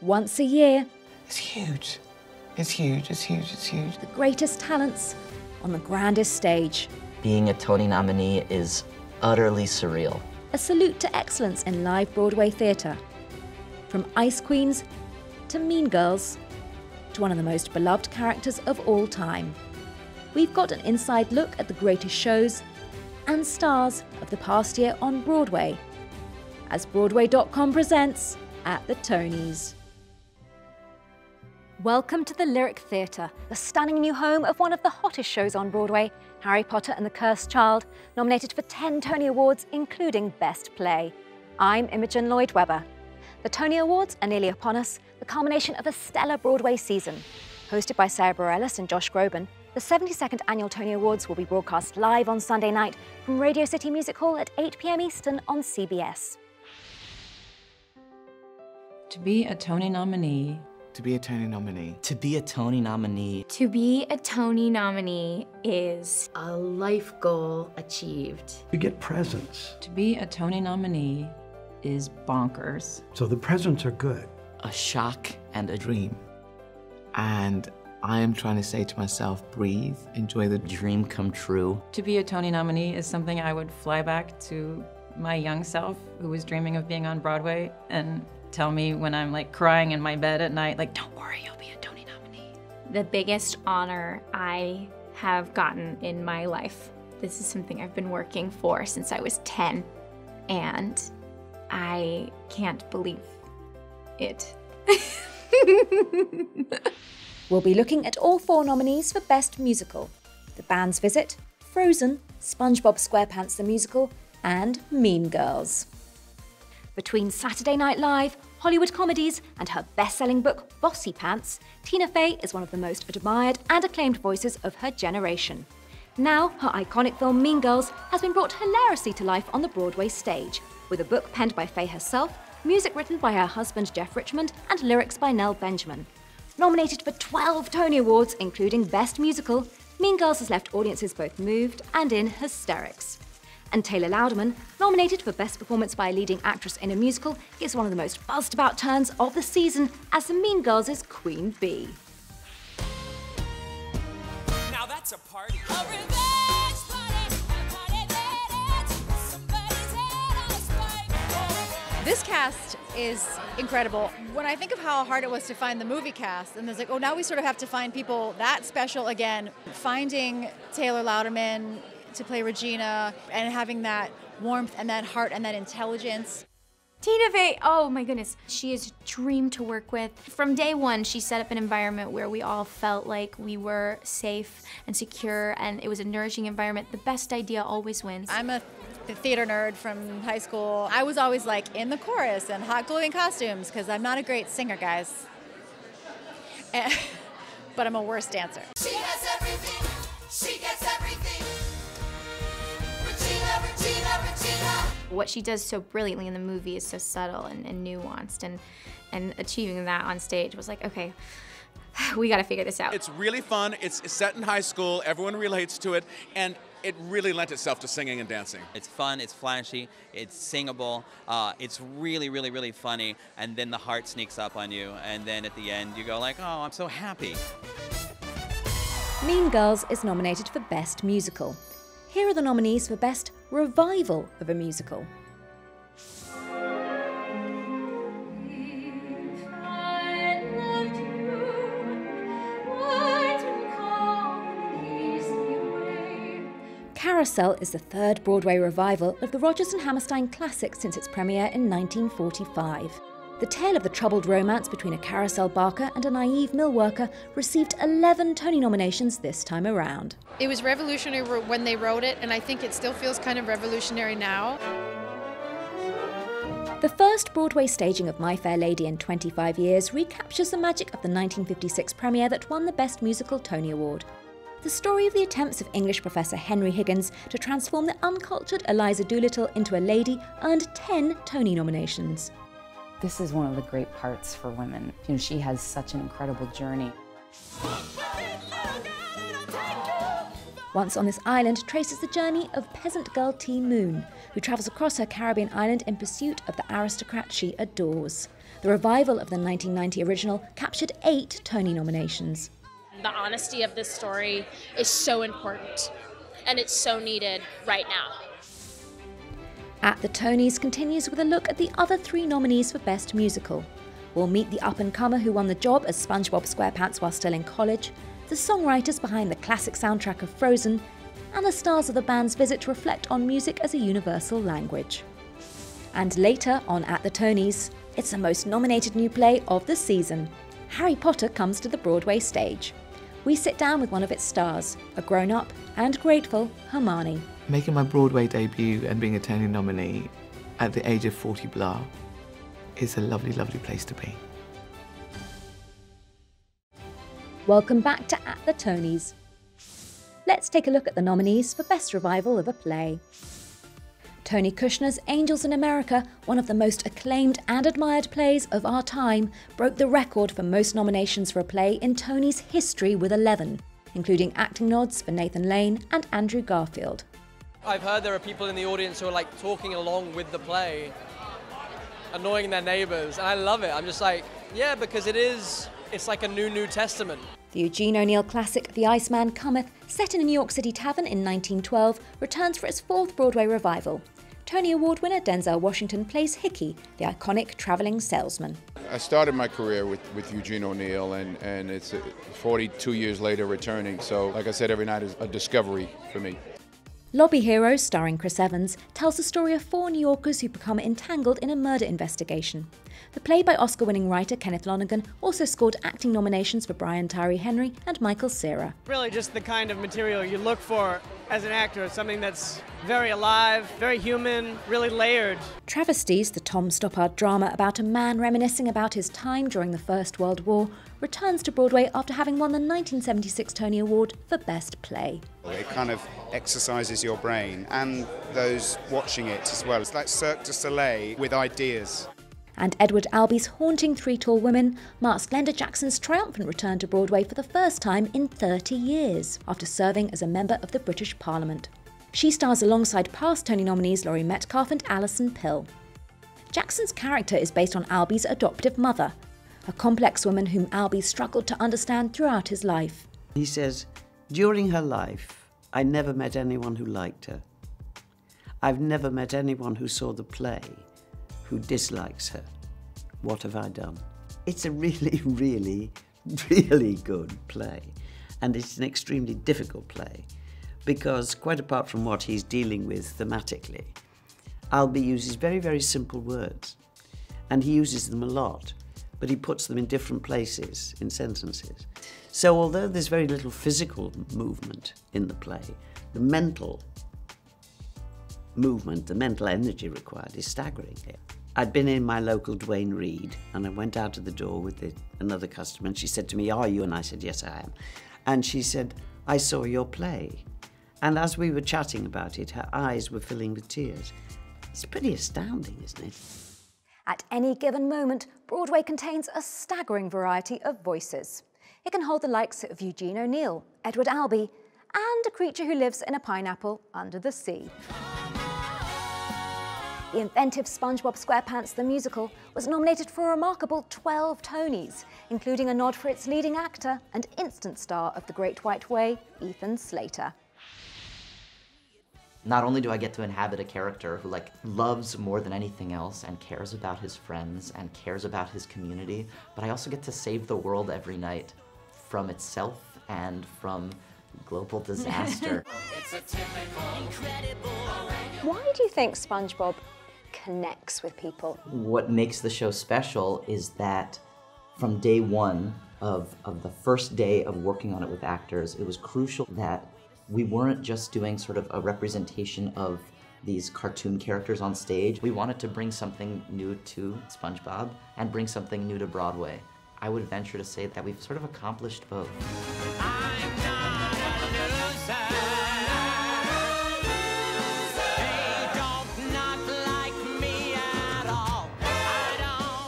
once a year. It's huge. It's huge, it's huge, it's huge. The greatest talents on the grandest stage. Being a Tony nominee is utterly surreal. A salute to excellence in live Broadway theatre. From Ice Queens to Mean Girls to one of the most beloved characters of all time. We've got an inside look at the greatest shows and stars of the past year on Broadway, as Broadway.com presents At the TONYS. Welcome to the Lyric Theatre, the stunning new home of one of the hottest shows on Broadway, Harry Potter and the Cursed Child, nominated for 10 Tony Awards, including Best Play. I'm Imogen Lloyd Webber. The Tony Awards are nearly upon us, the culmination of a stellar Broadway season. Hosted by Sarah Bareilles and Josh Groban, the 72nd Annual Tony Awards will be broadcast live on Sunday night from Radio City Music Hall at 8 p.m. Eastern on CBS. To be a Tony nominee. To be a Tony nominee. To be a Tony nominee. To be a Tony nominee is a life goal achieved. You get presents. To be a Tony nominee is bonkers. So the presents are good. A shock and a dream. And I am trying to say to myself, breathe, enjoy the Dream come true. To be a Tony nominee is something I would fly back to my young self who was dreaming of being on Broadway and tell me when I'm like crying in my bed at night, like, don't worry, you'll be a Tony nominee. The biggest honor I have gotten in my life. This is something I've been working for since I was 10, and I can't believe it. We'll be looking at all 4 nominees for Best Musical: The Band's Visit, Frozen, SpongeBob SquarePants the Musical, and Mean Girls. Between Saturday Night Live, Hollywood comedies, and her best-selling book, Bossy Pants, Tina Fey is one of the most admired and acclaimed voices of her generation. Now, her iconic film Mean Girls has been brought hilariously to life on the Broadway stage, with a book penned by Fey herself, music written by her husband Jeff Richmond, and lyrics by Nell Benjamin. Nominated for 12 Tony Awards, including Best Musical, Mean Girls has left audiences both moved and in hysterics. And Taylor Louderman, nominated for Best Performance by a Leading Actress in a Musical, gives one of the most buzzed-about turns of the season as the Mean Girls' Queen Bee. Now that's a party. A revenge party, a party that it's somebody's head on a spike. This cast is incredible. When I think of how hard it was to find the movie cast, and there's like, oh, now we sort of have to find people that special again. Finding Taylor Louderman to play Regina and having that warmth and that heart and that intelligence. Tina Fey, oh my goodness, she is a dream to work with. From day one, she set up an environment where we all felt like we were safe and secure, and it was a nourishing environment. The best idea always wins. I'm a theater nerd from high school. I was always like in the chorus and hot glowing costumes because I'm not a great singer, guys. But I'm a worse dancer. She has everything. She gets everything. Regina, Regina, Regina. What she does so brilliantly in the movie is so subtle and nuanced, and achieving that on stage was like, okay, we gotta figure this out. It's really fun, it's set in high school, everyone relates to it, and it really lent itself to singing and dancing. It's fun, it's flashy, it's singable, it's really, really, really funny, and then the heart sneaks up on you, and then at the end you go like, oh, I'm so happy. Mean Girls is nominated for Best Musical. Here are the nominees for Best Revival of a Musical. Carousel is the 3rd Broadway revival of the Rodgers and Hammerstein classic since its premiere in 1945. The tale of the troubled romance between a carousel barker and a naive mill worker received 11 Tony nominations this time around. It was revolutionary when they wrote it, and I think it still feels kind of revolutionary now. The first Broadway staging of My Fair Lady in 25 years recaptures the magic of the 1956 premiere that won the Best Musical Tony Award. The story of the attempts of English professor Henry Higgins to transform the uncultured Eliza Doolittle into a lady earned 10 Tony nominations. This is one of the great parts for women. You know, she has such an incredible journey. Once on this island traces the journey of peasant girl T. Moon, who travels across her Caribbean island in pursuit of the aristocrat she adores. The revival of the 1990 original captured 8 Tony nominations. The honesty of this story is so important, and it's so needed right now. At the Tonys continues with a look at the other 3 nominees for Best Musical. We'll meet the up-and-comer who won the job as SpongeBob SquarePants while still in college, the songwriters behind the classic soundtrack of Frozen, and the stars of the band's visit to reflect on music as a universal language. And later on At the Tonys, it's the most nominated new play of the season. Harry Potter comes to the Broadway stage. We sit down with one of its stars, a grown-up and grateful Hermione. Making my Broadway debut and being a Tony nominee at the age of 40 blah is a lovely, lovely place to be. Welcome back to At the Tonys. Let's take a look at the nominees for Best Revival of a Play. Tony Kushner's Angels in America, one of the most acclaimed and admired plays of our time, broke the record for most nominations for a play in Tony's history with 11, including acting nods for Nathan Lane and Andrew Garfield. I've heard there are people in the audience who are like talking along with the play, annoying their neighbors, and I love it. I'm just like, yeah, because it's like a New Testament. The Eugene O'Neill classic The Iceman Cometh, set in a New York City tavern in 1912, returns for its 4th Broadway revival. Tony Award winner Denzel Washington plays Hickey, the iconic travelling salesman. I started my career with Eugene O'Neill, and it's 42 years later returning, so like I said, every night is a discovery for me. Lobby Heroes, starring Chris Evans, tells the story of 4 New Yorkers who become entangled in a murder investigation. The play by Oscar-winning writer Kenneth Lonergan also scored acting nominations for Brian Tyree Henry and Michael Cera. Really just the kind of material you look for as an actor, something that's very alive, very human, really layered. Travesties, the Tom Stoppard drama about a man reminiscing about his time during the First World War, returns to Broadway after having won the 1976 Tony Award for Best Play. It kind of exercises your brain and those watching it as well. It's like Cirque du Soleil with ideas. And Edward Albee's haunting Three Tall Women marks Glenda Jackson's triumphant return to Broadway for the first time in 30 years, after serving as a member of the British Parliament. She stars alongside past Tony nominees Laurie Metcalf and Alison Pill. Jackson's character is based on Albee's adoptive mother, a complex woman whom Albee struggled to understand throughout his life. He says, during her life, I never met anyone who liked her. I've never met anyone who saw the play who dislikes her. What have I done? It's a really, really, really good play. And it's an extremely difficult play because quite apart from what he's dealing with thematically, Albee uses very, very simple words. And he uses them a lot, but he puts them in different places in sentences. So although there's very little physical movement in the play, the mental movement, the mental energy required is staggering here. I'd been in my local Duane Reade and I went out of the door with another customer and she said to me, "Are you?" And I said, "Yes, I am." And she said, "I saw your play." And as we were chatting about it, her eyes were filling with tears. It's pretty astounding, isn't it? At any given moment, Broadway contains a staggering variety of voices. It can hold the likes of Eugene O'Neill, Edward Albee, and a creature who lives in a pineapple under the sea. The inventive SpongeBob SquarePants the Musical was nominated for a remarkable 12 Tonys, including a nod for its leading actor and instant star of The Great White Way, Ethan Slater. Not only do I get to inhabit a character who loves more than anything else and cares about his friends and cares about his community, but I also get to save the world every night from itself and from global disaster. Why do you think SpongeBob connects with people? What makes the show special is that from day one of the first day of working on it with actors, it was crucial that we weren't just doing sort of a representation of these cartoon characters on stage. We wanted to bring something new to SpongeBob and bring something new to Broadway. I would venture to say that we've sort of accomplished both.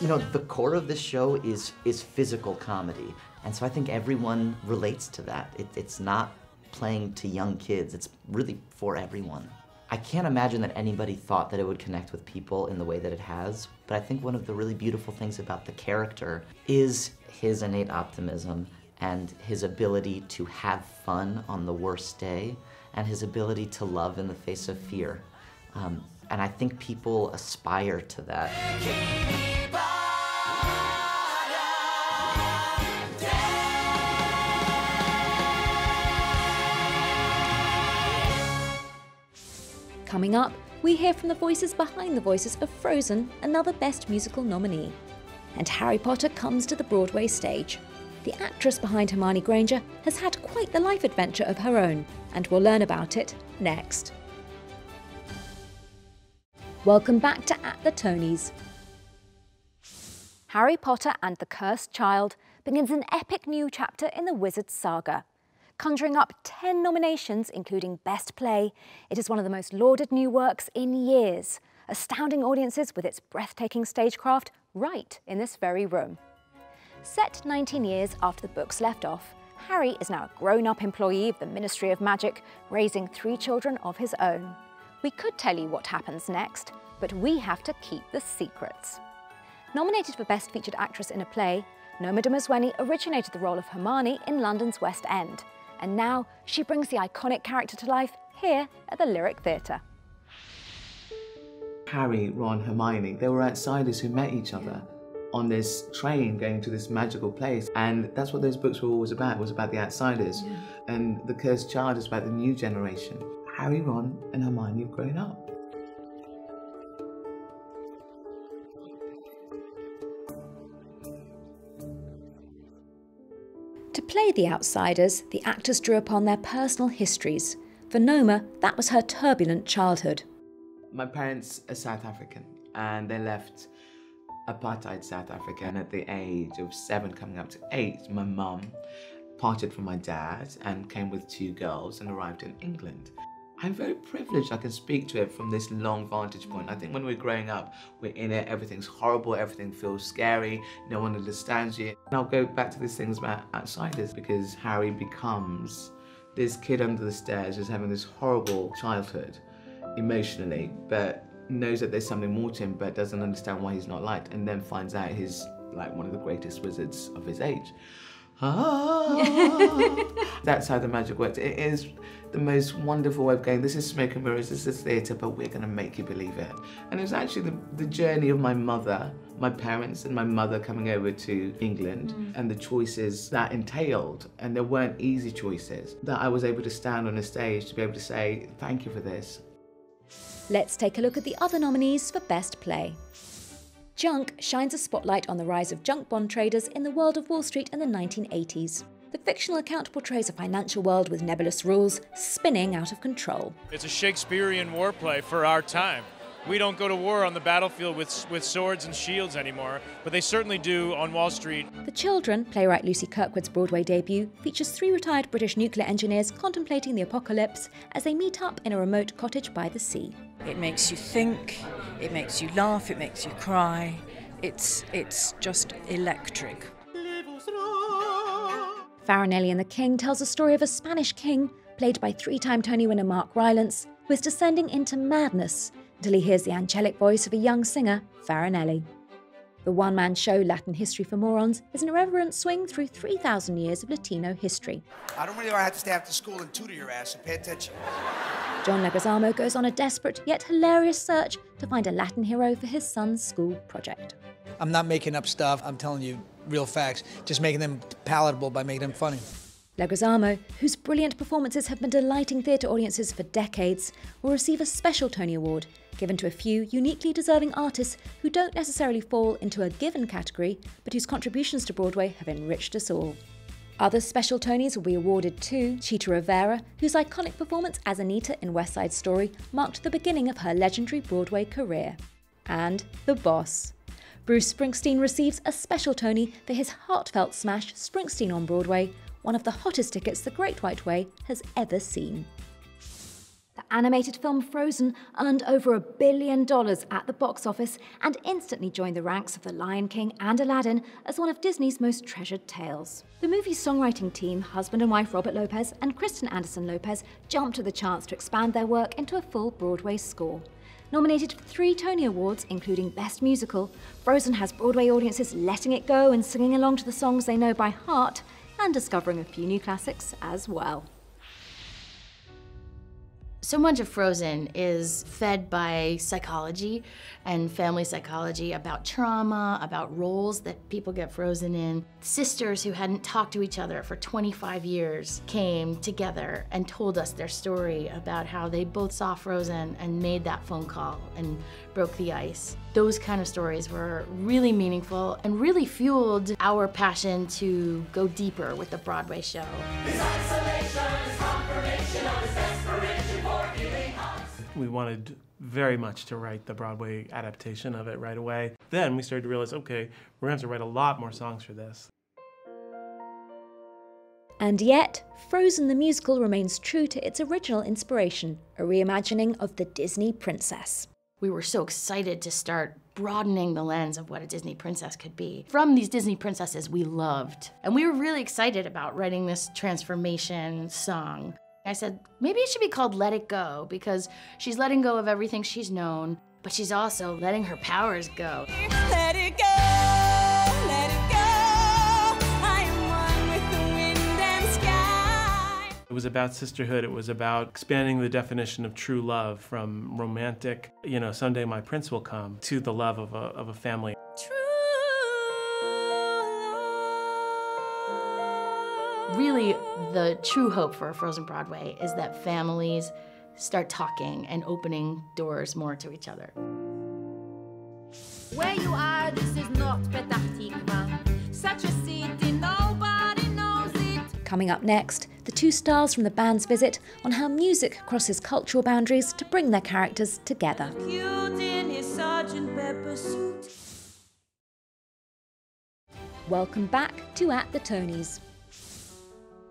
You know, the core of this show is physical comedy, and so I think everyone relates to that. It's not playing to young kids. It's really for everyone. I can't imagine that anybody thought that it would connect with people in the way that it has, but I think one of the really beautiful things about the character is his innate optimism and his ability to have fun on the worst day and his ability to love in the face of fear. And I think people aspire to that. Coming up, we hear from the voices behind the voices of Frozen, another Best Musical nominee. And Harry Potter comes to the Broadway stage. The actress behind Hermione Granger has had quite the life adventure of her own, and we'll learn about it next. Welcome back to At the TONYS. Harry Potter and the Cursed Child begins an epic new chapter in the Wizard's saga. Conjuring up 10 nominations, including Best Play, it is one of the most lauded new works in years, astounding audiences with its breathtaking stagecraft right in this very room. Set 19 years after the books left off, Harry is now a grown-up employee of the Ministry of Magic, raising 3 children of his own. We could tell you what happens next, but we have to keep the secrets. Nominated for Best Featured Actress in a Play, Noma Dumezweni originated the role of Hermione in London's West End, and now she brings the iconic character to life here at the Lyric Theatre. Harry, Ron, Hermione, they were outsiders who met each other on this train going to this magical place, and that's what those books were always about. It was about the outsiders. And The Cursed Child is about the new generation. Harry, Ron and Hermione have grown up. To play the outsiders, the actors drew upon their personal histories. For Noma, that was her turbulent childhood. My parents are South African, and they left apartheid South Africa. And at the age of 7, coming up to 8, my mum parted from my dad and came with 2 girls and arrived in England. I'm very privileged I can speak to it from this long vantage point. I think when we're growing up, we're in it, everything's horrible, everything feels scary, no one understands you. And I'll go back to these things about outsiders, because Harry becomes this kid under the stairs who's having this horrible childhood emotionally, but knows that there's something more to him, but doesn't understand why he's not liked, and then finds out he's like one of the greatest wizards of his age. That's how the magic works. It is the most wonderful way of going, this is smoke and mirrors, this is theatre, but we're going to make you believe it. And it was actually the journey of my mother, my parents and my mother coming over to England, and the choices that entailed, and there weren't easy choices, that I was able to stand on a stage to be able to say, thank you for this. Let's take a look at the other nominees for Best Play. Junk shines a spotlight on the rise of junk bond traders in the world of Wall Street in the 1980s. The fictional account portrays a financial world with nebulous rules spinning out of control. It's a Shakespearean war play for our time. We don't go to war on the battlefield with swords and shields anymore, but they certainly do on Wall Street. The Children, playwright Lucy Kirkwood's Broadway debut, features 3 retired British nuclear engineers contemplating the apocalypse as they meet up in a remote cottage by the sea. It makes you think, it makes you laugh, it makes you cry. It's just electric. Farinelli and the King tells a story of a Spanish king, played by 3-time Tony winner Mark Rylance, who is descending into madness until he hears the angelic voice of a young singer, Farinelli. The one-man show Latin History for Morons is an irreverent swing through 3,000 years of Latino history. I don't really want to have to stay after school and tutor your ass, so pay attention. John Leguizamo goes on a desperate yet hilarious search to find a Latin hero for his son's school project. I'm not making up stuff, I'm telling you real facts, just making them palatable by making them funny. Leguizamo, whose brilliant performances have been delighting theatre audiences for decades, will receive a special Tony Award given to a few uniquely deserving artists who don't necessarily fall into a given category, but whose contributions to Broadway have enriched us all. Other special Tonys will be awarded to Chita Rivera, whose iconic performance as Anita in West Side Story marked the beginning of her legendary Broadway career, and The Boss. Bruce Springsteen receives a special Tony for his heartfelt smash Springsteen on Broadway, one of the hottest tickets the Great White Way has ever seen. The animated film Frozen earned over $1 billion at the box office and instantly joined the ranks of The Lion King and Aladdin as one of Disney's most treasured tales. The movie's songwriting team, husband and wife Robert Lopez and Kristen Anderson Lopez, jumped at the chance to expand their work into a full Broadway score. Nominated for 3 Tony Awards, including Best Musical, Frozen has Broadway audiences letting it go and singing along to the songs they know by heart, and discovering a few new classics as well. So much of Frozen is fed by psychology and family psychology about trauma, about roles that people get frozen in. Sisters who hadn't talked to each other for 25 years came together and told us their story about how they both saw Frozen and made that phone call and broke the ice. Those kind of stories were really meaningful and really fueled our passion to go deeper with the Broadway show. We wanted very much to write the Broadway adaptation of it right away. Then we started to realize, okay, we're going to have to write a lot more songs for this. And yet, Frozen the musical remains true to its original inspiration, a reimagining of the Disney princess. We were so excited to start broadening the lens of what a Disney princess could be from these Disney princesses we loved. And we were really excited about writing this transformation song. I said, maybe it should be called Let It Go, because she's letting go of everything she's known, but she's also letting her powers go. Let it go, let it go. I am one with the wind and sky. It was about sisterhood. It was about expanding the definition of true love from romantic, someday my prince will come, to the love of a family. Really, the true hope for Frozen Broadway is that families start talking and opening doors more to each other. Where you are, this is not Petah Tikva. Such a city, nobody knows it. Coming up next, the 2 stars from the band's visit on how music crosses cultural boundaries to bring their characters together. Cute in his Sgt. Pepper suit. Welcome back to At the Tonys.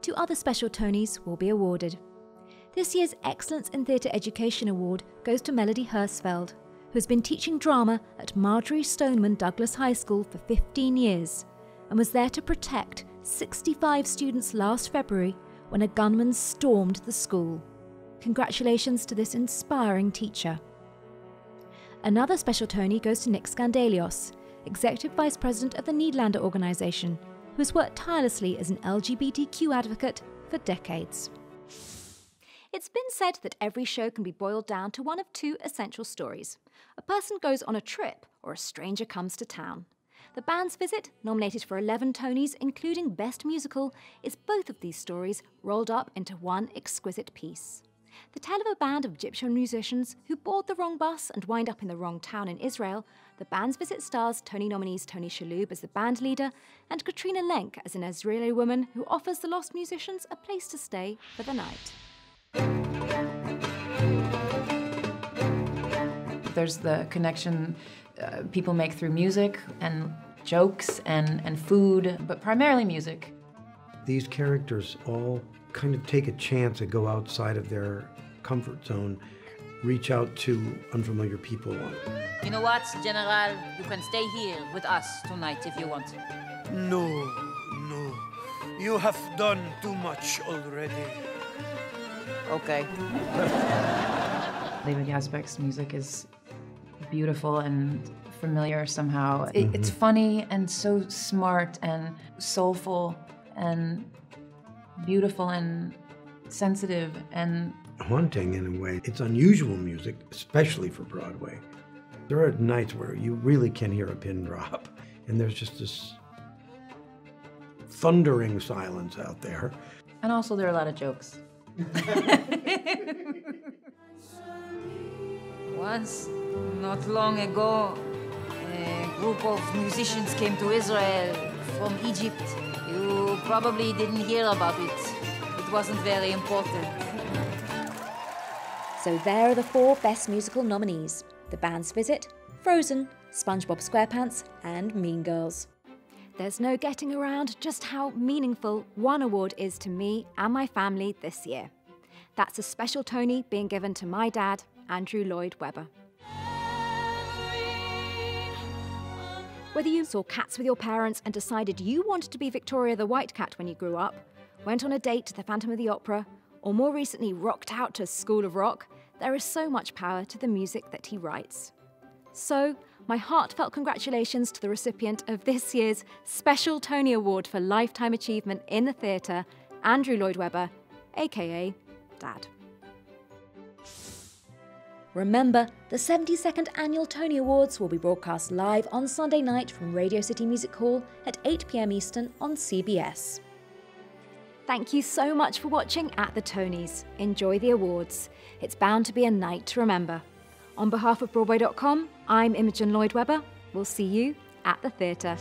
2 other special Tonys will be awarded. This year's Excellence in Theatre Education Award goes to Melody Hirschfeld, who has been teaching drama at Marjorie Stoneman Douglas High School for 15 years and was there to protect 65 students last February when a gunman stormed the school. Congratulations to this inspiring teacher. Another special Tony goes to Nick Skandalios, Executive Vice President of the Nederlander organisation, who has worked tirelessly as an LGBTQ advocate for decades. It's been said that every show can be boiled down to one of 2 essential stories. A person goes on a trip, or a stranger comes to town. The band's visit, nominated for 11 Tonys, including Best Musical, is both of these stories rolled up into one exquisite piece. The tale of a band of Egyptian musicians who board the wrong bus and wind up in the wrong town in Israel. The band's visit stars Tony nominees Tony Shalhoub as the band leader and Katrina Lenk as an Israeli woman who offers the lost musicians a place to stay for the night. There's the connection people make through music and jokes and food, but primarily music. These characters all kind of take a chance and go outside of their comfort zone, reach out to unfamiliar people. You know what, General? You can stay here with us tonight if you want. No, no. You have done too much already. Okay. David Yazbek's music is beautiful and familiar somehow. It's funny and so smart and soulful and beautiful and sensitive and haunting in a way. It's unusual music, especially for Broadway. There are nights where you really can hear a pin drop, and there's just this thundering silence out there. And also there are a lot of jokes. Once, not long ago, a group of musicians came to Israel from Egypt. You probably didn't hear about it. It wasn't very important. So there are the 4 Best Musical nominees: The Band's Visit, Frozen, SpongeBob SquarePants, and Mean Girls. There's no getting around just how meaningful one award is to me and my family this year. That's a special Tony being given to my dad, Andrew Lloyd Webber. Whether you saw Cats with your parents and decided you wanted to be Victoria the White Cat when you grew up, went on a date to the Phantom of the Opera, or more recently rocked out to School of Rock, there is so much power to the music that he writes. So, my heartfelt congratulations to the recipient of this year's Special Tony Award for Lifetime Achievement in the Theatre, Andrew Lloyd Webber, aka Dad. Remember, the 72nd Annual Tony Awards will be broadcast live on Sunday night from Radio City Music Hall at 8 p.m. Eastern on CBS. Thank you so much for watching at the TONYS. Enjoy the awards. It's bound to be a night to remember. On behalf of Broadway.com, I'm Imogen Lloyd Webber. We'll see you at the theatre.